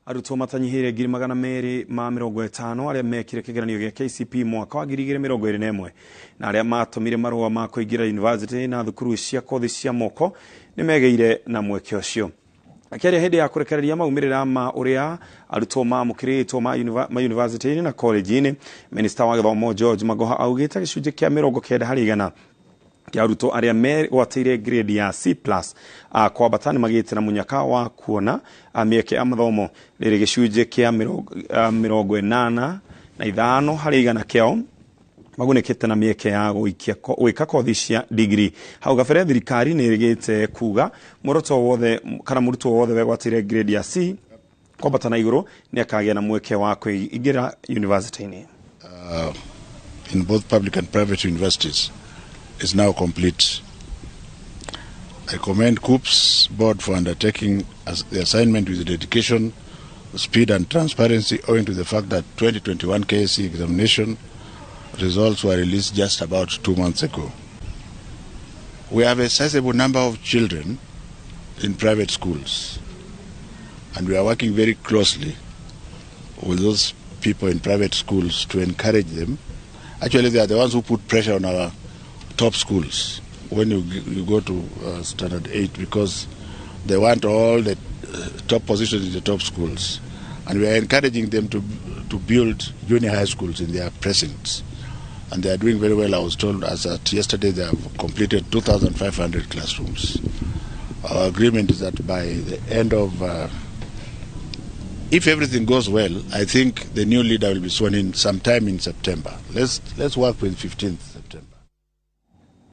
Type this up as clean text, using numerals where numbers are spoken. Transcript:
Arutwo matanyihire 250 aria mekire kigeranio gya KCPE mwaka wa 2021 na aria matumire marua ma kuingira university na thukuru cia kothi cia moko nimegeire na mweke ucio. Akiaria hindi ya kurekereria maumirira ma uria arutwo mamukiritwo ma university na college-ini, Minister wa Githomo George Magoha augite gicunje kia 90% kia arutwo aria megwatire grade ya C+ kwa batani magite na munyaka wa kuona mieke ya mathomo riri gicunje kia 85% kiao magunekete na mieke ya gwika kothi cia degree. Hau gabere thirikari ni rigite kuga muruto wothe kana murutwo wothe wegwatire grade ya C kwa batana iguru ni akagia na mweke wa kuingira university-ini. In both public and private universities is now complete. I commend KUPS board for undertaking the assignment with dedication, speed and transparency, owing to the fact that 2021 KSC examination results were released just about 2 months ago. We have a sizable number of children in private schools, and we are working very closely with those people in private schools to encourage them. Actually, they are the ones who put pressure on our top schools when you go to standard 8, because they want all the top positions in the top schools, and we are encouraging them to build junior high schools in their precincts, and they are doing very well. I was told as at yesterday they have completed 2,500 classrooms. Our agreement is that by the end of if everything goes well, I think the new leader will be sworn in sometime in September. Let's work with 15th.